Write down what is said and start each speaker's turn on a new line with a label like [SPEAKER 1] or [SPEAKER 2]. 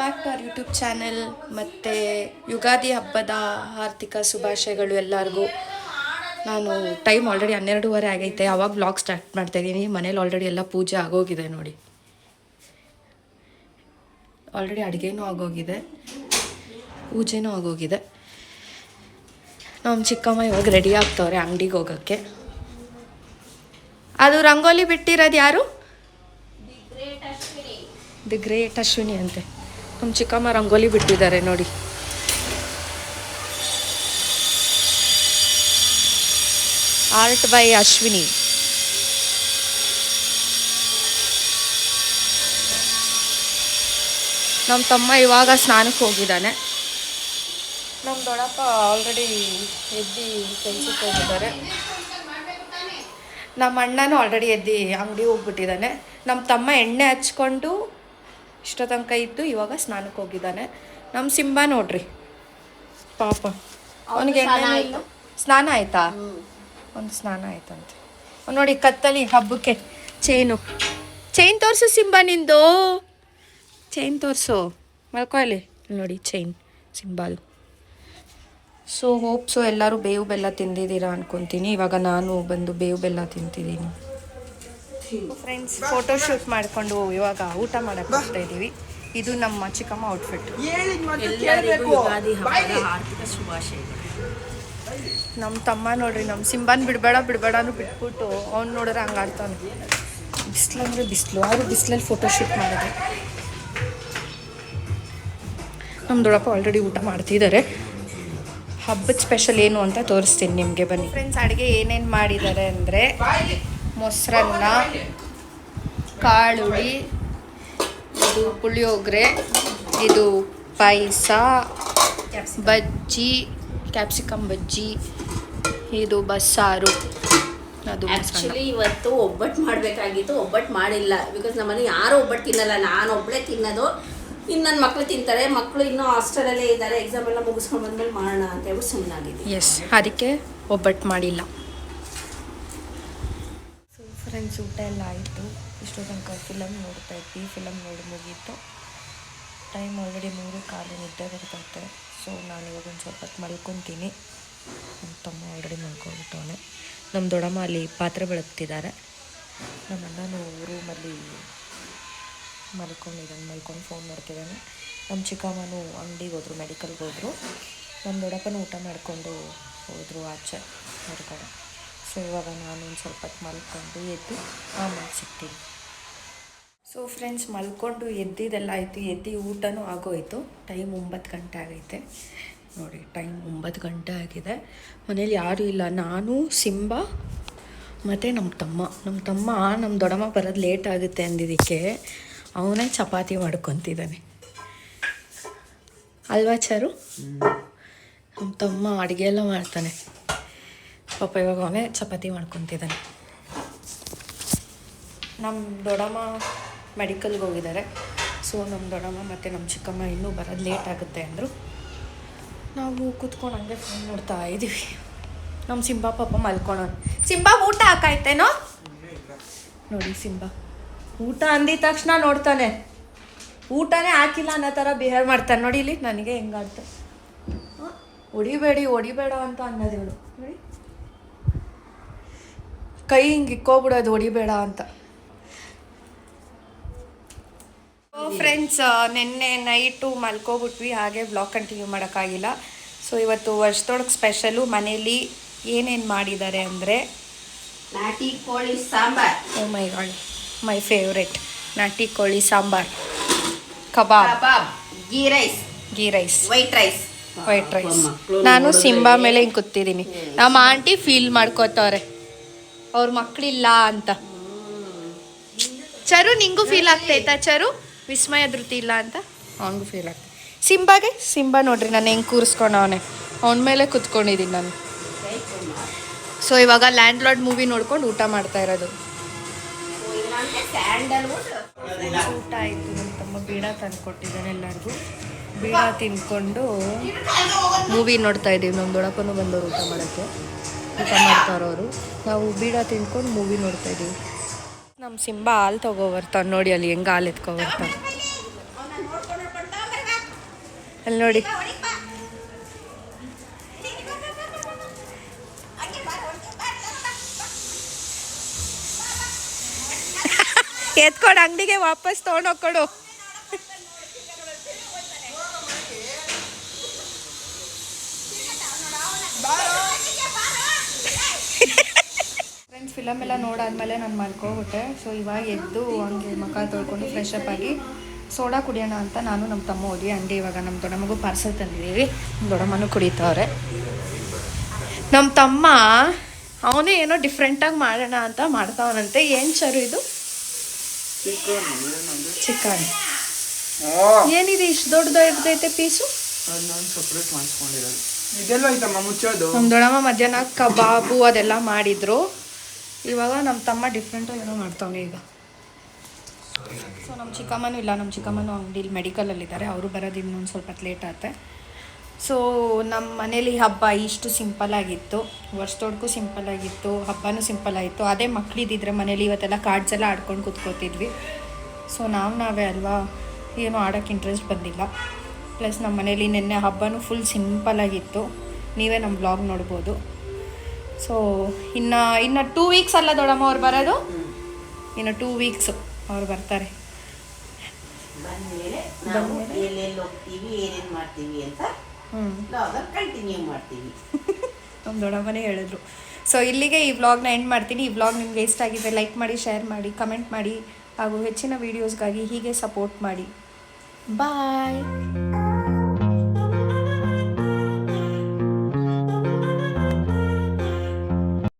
[SPEAKER 1] Back to our YouTube channel. ಮತ್ತು ಯುಗಾದಿ ಹಬ್ಬದ ಆರ್ಥಿಕ ಶುಭಾಶಯಗಳು ಎಲ್ಲರಿಗೂ. ನಾನು ಟೈಮ್ ಆಲ್ರೆಡಿ 12:30 ಆಗೈತೆ. ಆವಾಗ ವ್ಲಾಗ್ ಸ್ಟಾರ್ಟ್ ಮಾಡ್ತಾಯಿದ್ದೀನಿ. ಮನೇಲಿ ಆಲ್ರೆಡಿ ಎಲ್ಲ ಪೂಜೆ ಆಗೋಗಿದೆ ನೋಡಿ. ಆಲ್ರೆಡಿ ಅಡುಗೆನೂ ಆಗೋಗಿದೆ, ಪೂಜೆನೂ ಆಗೋಗಿದೆ. ನಮ್ಮ ಚಿಕ್ಕಮ್ಮ ಇವಾಗ ರೆಡಿ ಆಗ್ತವ್ರೆ ಅಂಗಡಿಗೆ ಹೋಗೋಕ್ಕೆ. ಅದು ರಂಗೋಲಿ ಬಿಟ್ಟಿರೋದು ಯಾರು? ದಿ ಗ್ರೇಟ್ ಅಶ್ವಿನಿ ಅಂತೆ. ನಮ್ಮ ಚಿಕ್ಕಮ್ಮ ರಂಗೋಲಿ ಬಿಟ್ಟಿದ್ದಾರೆ ನೋಡಿ. Art by Ashwini. ನಮ್ಮ ತಮ್ಮ ಇವಾಗ ಸ್ನಾನಕ್ಕೆ ಹೋಗಿದ್ದಾನೆ. ನಮ್ಮ ದೊಡ್ಡಪ್ಪ ಆಲ್ರೆಡಿ ಎದ್ದು ಕೆಲ್ಸಕ್ಕೆ ಹೋಗಿದ್ದಾರೆ. ನಮ್ಮ ಅಣ್ಣನೂ ಆಲ್ರೆಡಿ ಎದ್ದು ಅಂಗಡಿ ಹೋಗ್ಬಿಟ್ಟಿದ್ದಾನೆ. ನಮ್ಮ ತಮ್ಮ ಎಣ್ಣೆ ಹಚ್ಕೊಂಡು ಇಷ್ಟೋ ತನಕ ಇದ್ದು ಇವಾಗ ಸ್ನಾನಕ್ಕೆ ಹೋಗಿದ್ದಾನೆ. ನಮ್ಮ ಸಿಂಬಾ ನೋಡ್ರಿ ಪಾಪ, ಅವನಿಗೆ ಎಣ್ಣೆ ಇಲ್ಲ. ಸ್ನಾನ ಆಯ್ತಾ? ಒಂದು ಸ್ನಾನ ಆಯ್ತಂತೆ. ನೋಡಿ ಕತ್ತಲಿ ಹಬ್ಬಕ್ಕೆ ಚೈನ್ ತೋರಿಸು ಸಿಂಬಾ, ನಿಂದು ಚೈನ್ ತೋರಿಸು. ಮಲ್ಕೊಳ್ಳಿ ನೋಡಿ ಚೈನ್ ಸಿಂಬಾದು. ಸೊ ಹೋಪ್ಸು ಎಲ್ಲರೂ ಬೇವು ಬೆಲ್ಲ ತಿಂದಿದ್ದೀರಾ ಅನ್ಕೊತೀನಿ. ಇವಾಗ ನಾನು ಬಂದು ಬೇವು ಬೆಲ್ಲ ತಿಂತಿದ್ದೀನಿ. ಫ್ರೆಂಡ್ಸ್ ಫೋಟೋ ಶೂಟ್ ಮಾಡಿಕೊಂಡು ಇವಾಗ ಊಟ ಮಾಡಕ್ಕೆ ಹೋಗ್ತಾ ಇದ್ದೀವಿ. ಇದು ನಮ್ಮ ಚಿಕ್ಕಮ್ಮ ಔಟ್ಫಿಟ್.
[SPEAKER 2] ಎಲ್ಲರಿಗೂ ಯುಗಾದಿ ಹಬ್ಬದ ಆರ್ಥಿಕ ಶುಭಾಶಯಗಳು.
[SPEAKER 1] ನಮ್ಮ ತಮ್ಮ ನೋಡ್ರಿ, ನಮ್ಮ ಸಿಂಬಾನ್ ಬಿಡಬೇಡನು ಬಿಟ್ಬಿಟ್ಟು ಅವ್ನು ನೋಡಿದ್ರೆ ಹಂಗೆ ಆಡ್ತಾನೆ. ಬಿಸಿಲು ಅಂದರೆ ಬಿಸಿಲು, ಅವರು ಬಿಸಿಲಲ್ಲಿ ಫೋಟೋ ಶೂಟ್ ಮಾಡಿದೆ. ನಮ್ಮ ದೊಡ್ಡಪ್ಪ ಆಲ್ರೆಡಿ ಊಟ ಮಾಡ್ತಿದ್ದಾರೆ. ಹಬ್ಬದ ಸ್ಪೆಷಲ್ ಏನು ಅಂತ ತೋರಿಸ್ತೀನಿ ನಿಮಗೆ, ಬನ್ನಿ ಫ್ರೆಂಡ್ಸ್. ಅಡುಗೆ ಏನೇನು ಮಾಡಿದ್ದಾರೆ ಅಂದರೆ ಮೊಸರನ್ನ, ಕಾಳುಳಿ, ಇದು ಪುಳಿಯೋಗರೆ, ಇದು ಪಾಯಸ, ಬಜ್ಜಿ, ಕ್ಯಾಪ್ಸಿಕಮ್ ಬಜ್ಜಿ, ಇದು ಬಸ್ಸಾರು. ಅದು
[SPEAKER 2] ಆ್ಯಕ್ಚುಲಿ ಇವತ್ತು ಒಬ್ಬಟ್ಟು ಮಾಡಬೇಕಾಗಿತ್ತು, ಒಬ್ಬಟ್ಟು ಮಾಡಿಲ್ಲ. ಬಿಕಾಸ್ ನಮ್ಮನೆ ಯಾರು ಒಬ್ಬಟ್ಟು ತಿನ್ನಲ್ಲ, ನಾನು ಒಬ್ಬಳೇ ತಿನ್ನೋದು. ಇನ್ನು ನನ್ನ ಮಕ್ಕಳು ತಿಂತಾರೆ. ಮಕ್ಕಳು ಇನ್ನೂ ಹಾಸ್ಟೆಲಲ್ಲೇ ಇದ್ದಾರೆ. ಎಕ್ಸಾಮ್ ಎಲ್ಲ ಮುಗಿಸ್ಕೊಂಡು ಬಂದ್ಮೇಲೆ ಮಾಡೋಣ ಅಂತ ಹೇಳ್ಬಿಟ್ಟು ಸುಮ್ಮನಾಗಿದ್ದೀನಿ.
[SPEAKER 1] ಎಸ್, ಅದಕ್ಕೆ ಒಬ್ಬಟ್ಟು ಮಾಡಿಲ್ಲ. ಸೊ ಫ್ರೆಂಡ್ಸ್, ಊಟ ಎಲ್ಲ ಆಯಿತು. ಇಷ್ಟೋ ತನಕ ಫಿಲಮ್ ನೋಡ್ತಾ ಇದ್ವಿ. ಫಿಲಮ್ ನೋಡಿ ಮುಗೀತು. ಟೈಮ್ ಆಲ್ರೆಡಿ 3:15 ನಿದ್ದೆ ಬರ್ತೈತೆ. ಸೊ ನಾನು ಇವಾಗ ಒಂದು ಸ್ವಲ್ಪ ಹೊತ್ತು ಮಲ್ಕೊತೀನಿ. ನಮ್ಮ ತಮ್ಮ ಆಲ್ರೆಡಿ ಮಲ್ಕೊಂಡ್ಬಿಟ್ಟವನೆ. ನಮ್ಮ ದೊಡ್ಡಮ್ಮ ಅಲ್ಲಿ ಪಾತ್ರೆ ಬೆಳಗ್ತಿದ್ದಾರೆ. ನಮ್ಮ ಅಣ್ಣನೂ ರೂಮಲ್ಲಿ ಮಲ್ಕೊಂಡು ಫೋನ್ ನೋಡ್ತಿದ್ದಾನೆ. ನಮ್ಮ ಚಿಕ್ಕಮ್ಮನೂ ಅಂಗಡಿಗೆ ಹೋದ್ರು, ಮೆಡಿಕಲ್ಗೆ ಹೋದರು. ನಮ್ಮ ದೊಡ್ಡಪ್ಪನೂ ಊಟ ಮಾಡಿಕೊಂಡು ಹೋದರು ಆಚೆ ಹೊರಗಡೆ. ಸೊ ಇವಾಗ ನಾನು ಒಂದು ಸ್ವಲ್ಪ ಹೊತ್ತು ಮಲ್ಕೊಂಡು ಎದ್ದು ಆಮೇಲೆ ಸಿಗ್ತೀನಿ. ಸೊ ಫ್ರೆಂಡ್ಸ್, ಮಲ್ಕೊಂಡು ಎದ್ದಿದ್ದೆಲ್ಲ ಆಯಿತು. ಎದ್ದು ಊಟನೂ ಆಗೋಯಿತು. ಟೈಮ್ 9 ಗಂಟೆ ಆಗೈತೆ ನೋಡಿ. ಟೈಮ್ 9 ಗಂಟೆ ಆಗಿದೆ. ಮನೇಲಿ ಯಾರೂ ಇಲ್ಲ. ನಾನು, ಸಿಂಬಾ ಮತ್ತು ನಮ್ಮ ತಮ್ಮ ನಮ್ಮ ದೊಡ್ಡಮ್ಮ ಬರೋದು ಲೇಟ್ ಆಗುತ್ತೆ ಅಂದಿದ್ದಕ್ಕೆ ಅವನೇ ಚಪಾತಿ ಮಾಡ್ಕೊತಿದ್ದಾನೆ ಅಲ್ವಾ ಚಾರು? ನಮ್ಮ ತಮ್ಮ ಅಡುಗೆ ಎಲ್ಲ ಮಾಡ್ತಾನೆ ಪಾಪ. ಇವಾಗ ಅವನೇ ಚಪಾತಿ ಮಾಡ್ಕೊತಿದ್ದಾನೆ. ನಮ್ಮ ದೊಡ್ಡಮ್ಮ ಮೆಡಿಕಲ್ಗೆ ಹೋಗಿದ್ದಾರೆ. ಸೊ ನಮ್ಮ ದೊಡ್ಡಮ್ಮ ಮತ್ತು ನಮ್ಮ ಚಿಕ್ಕಮ್ಮ ಇನ್ನೂ ಬರೋದು ಲೇಟ್ ಆಗುತ್ತೆ ಅಂದರು. ನಾವು ಕೂತ್ಕೊಂಡು ಹಂಗೆ ಫೋನ್ ನೋಡ್ತಾ ಇದ್ದೀವಿ. ನಮ್ಮ ಸಿಂಬಾ ಪಾಪ ಮಲ್ಕೊಳೋಣ. ಸಿಂಬಾ ಊಟ ಹಾಕಾಯ್ತೇನೋ ನೋಡಿ. ಸಿಂಬಾ ಊಟ ಅಂದಿದ ತಕ್ಷಣ ನೋಡ್ತಾನೆ, ಊಟನೇ ಹಾಕಿಲ್ಲ ಅನ್ನೋ ಥರ ಬಿಹೇವ್ ಮಾಡ್ತಾನೆ ನೋಡಿ. ಇಲ್ಲಿ ನನಗೆ ಹೆಂಗಾಡ್ತಾನೆ. ಹೊಡಿಬೇಡ ಅಂತ ಅನ್ನೋದೇಳು ನೋಡಿ. ಕೈ ಹಿಂಗೆ ಇಕ್ಕೋಬಿಡೋದು, ಹೊಡಿಬೇಡ ಅಂತ. ಫ್ರೆಂಡ್ಸ್, ನಿನ್ನೆ ನೈಟು ಮಲ್ಕೋಬಿಟ್ವಿ. ಹಾಗೆ ವ್ಲಾಗ್ ಕಂಟಿನ್ಯೂ ಮಾಡೋಕ್ಕಾಗಿಲ್ಲ. ಸೊ ಇವತ್ತು ವರ್ಷದೊಳಗೆ ಸ್ಪೆಷಲು. ಮನೇಲಿ ಏನೇನು ಮಾಡಿದ್ದಾರೆ ಅಂದರೆ
[SPEAKER 2] ನಾಟಿ ಕೋಳಿ ಸಾಂಬಾರ್.
[SPEAKER 1] ಓ ಮೈ ಗಾಡ್, ಮೈ ಫೇವ್ರೆಟ್. ನಾಟಿ ಕೋಳಿ ಸಾಂಬಾರ್, ಕಬಾಬ್,
[SPEAKER 2] ಗೀ ರೈಸ್, ವೈಟ್ ರೈಸ್.
[SPEAKER 1] ನಾನು ಸಿಂಬಾ ಮೇಲೆ ಹಿಂಗೆ ಕೂತಿದ್ದೀನಿ. ನಮ್ಮ ಆಂಟಿ ಫೀಲ್ ಮಾಡ್ಕೋತವ್ರೆ ಅವ್ರ ಮಕ್ಕಳಿಲ್ಲ ಅಂತ. ಚರು, ನಿಂಗೂ ಫೀಲ್ ಆಗ್ತೈತಾ ಚರು? ವಿಸ್ಮಯ ಧೃತಿ ಇಲ್ಲ ಅಂತ ಅವನಿಗೂ ಫೀಲ್ ಆಗ್ತದೆ. ಸಿಂಬಾ ನೋಡ್ರಿ ನಾನು ಹೆಂಗೆ ಕೂರಿಸ್ಕೊಂಡವನೆ, ಅವನ ಮೇಲೆ ಕೂತ್ಕೊಂಡಿದ್ದೀನಿ ನಾನು. ಸೊ ಇವಾಗ ಲ್ಯಾಂಡ್ ಲಾರ್ಡ್ ಮೂವಿ ನೋಡ್ಕೊಂಡು ಊಟ ಮಾಡ್ತಾ ಇರೋದು. ಊಟ ಆಯಿತು. ನಮ್ಮ ತಮ್ಮ ಬೀಡ ತಂದು ಕೊಟ್ಟಿದ್ದಾನೆ ಎಲ್ಲರಿಗೂ. ಬೀಡ ತಿನ್ಕೊಂಡು ಮೂವಿ ನೋಡ್ತಾ ಇದ್ದೀವಿ. ನಮ್ಮ ದೊಡ್ಡಪ್ಪನೂ ಬಂದವರು ಊಟ ಮಾಡೋಕ್ಕೆ. ಊಟ ಮಾಡ್ತಾರವರು. ನಾವು ಬೀಡ ತಿನ್ಕೊಂಡು ಮೂವಿ ನೋಡ್ತಾ ಇದ್ದೀವಿ. ನಮ್ಮ ಸಿಂಬಾ ಹಾಲು ತೊಗೊಬರ್ತಾನೆ ನೋಡಿ. ಅಲ್ಲಿ ಹೆಂಗೆ ಹಾಲು ಎತ್ಕೊಬರ್ತಾನೆ. ಅಲ್ಲಿ ನೋಡಿ. ಎತ್ಕೊಡು, ಅಂಗಡಿಗೆ ವಾಪಸ್ ತೊಗೊಂಡೋಗ್ಕೊಡು. ಫ್ರೆಂಡ್ಸ್, ಫಿಲಮ್ ಎಲ್ಲ ನೋಡಾದ್ಮೇಲೆ ನಾನು ಮಲ್ಕೋಬಿಟ್ಟೆ. ಸೊ ಇವಾಗ ಎದ್ದು ಹಂಗೆ ಮುಖ ತೊಳ್ಕೊಂಡು ಫ್ರೆಶ್ ಅಪ್ ಆಗಿ ಸೋಡಾ ಕುಡಿಯೋಣ ಅಂತ ನಾನು ನಮ್ಮ ತಮ್ಮ ಹೋದ್ವಿ. ಹಂಗೆ ಇವಾಗ ನಮ್ಮ ದೊಡ್ಡಮ್ಮಗೂ ಪಾರ್ಸಲ್ ತಂದಿದ್ದೀವಿ. ದೊಡ್ಡಮ್ಮನೂ ಕುಡಿತವ್ರೆ. ನಮ್ಮ ತಮ್ಮ ಅವನೇ ಏನೋ ಡಿಫ್ರೆಂಟಾಗಿ ಮಾಡೋಣ ಅಂತ ಮಾಡ್ತಾವನಂತೆ. ಏನು ಚರು ಇದು? ಚಿಕನ್. ಏನಿದೆ ಇಷ್ಟು ದೊಡ್ಡದೈತೆ ಪೀಸು? ನಮ್ಮ ದೊಡ್ಡಮ್ಮ ಮಧ್ಯಾಹ್ನ ಕಬಾಬು ಅದೆಲ್ಲ ಮಾಡಿದ್ರು. ಇವಾಗ ನಮ್ಮ ತಮ್ಮ ಡಿಫ್ರೆಂಟಾಗಿ ಏನೋ ಮಾಡ್ತಾವನೆ ಈಗ. ಸೊ ನಮ್ಮ ಚಿಕ್ಕಮ್ಮನೂ ಇಲ್ಲ, ನಮ್ಮ ಚಿಕ್ಕಮ್ಮನೂ ಅಂಗಡಿಲಿ ಮೆಡಿಕಲಲ್ಲಿದ್ದಾರೆ. ಅವರು ಬರೋದು ಇನ್ನೊಂದು ಸ್ವಲ್ಪ ಲೇಟ್ ಆಗುತ್ತೆ. ಸೊ ನಮ್ಮ ಮನೇಲಿ ಹಬ್ಬ ಇಷ್ಟು ಸಿಂಪಲ್ಲಾಗಿತ್ತು. ವರ್ಷದೊಡ್ಗೂ ಸಿಂಪಲ್ಲಾಗಿತ್ತು, ಹಬ್ಬನೂ ಸಿಂಪಲ್ ಆಯಿತು. ಅದೇ ಮಕ್ಕಳಿದ್ದಿದ್ರೆ ಮನೇಲಿ ಇವತ್ತೆಲ್ಲ ಕಾರ್ಡ್ಸ್ ಎಲ್ಲ ಆಡ್ಕೊಂಡು ಕೂತ್ಕೋತಿದ್ವಿ. ಸೊ ನಾವೇ ಅಲ್ವಾ, ಏನೂ ಆಡೋಕ್ಕೆ ಇಂಟ್ರೆಸ್ಟ್ ಬಂದಿಲ್ಲ. ಪ್ಲಸ್ ನಮ್ಮ ಮನೇಲಿ ನಿನ್ನೆ ಹಬ್ಬನೂ ಫುಲ್ ಸಿಂಪಲ್ಲಾಗಿತ್ತು. ನೀವೇ ನಮ್ಮ ಬ್ಲಾಗ್ ನೋಡ್ಬೋದು. ಸೊ ಇನ್ನು 2 ವೀಕ್ಸ್ ಅಲ್ಲ ದೊಡ್ಡಮ್ಮ ಅವ್ರು ಬರೋದು? ಇನ್ನು 2 ವೀಕ್ಸ್ ಅವ್ರು ಬರ್ತಾರೆ. ನಮ್ಮ ದೊಡ್ಡಮ್ಮನೇ ಹೇಳಿದ್ರು. ಸೊ ಇಲ್ಲಿಗೆ ಈ ವ್ಲಾಗ್ನ ಎಂಡ್ ಮಾಡ್ತೀನಿ. ಈ ವ್ಲಾಗ್ ನಿಮಗೆ ಇಷ್ಟ ಆಗಿದೆ ಲೈಕ್ ಮಾಡಿ, ಶೇರ್ ಮಾಡಿ, ಕಮೆಂಟ್ ಮಾಡಿ ಹಾಗೂ ಹೆಚ್ಚಿನ ವೀಡಿಯೋಸ್ಗಾಗಿ ಹೀಗೆ ಸಪೋರ್ಟ್ ಮಾಡಿ. ಬಾಯ್.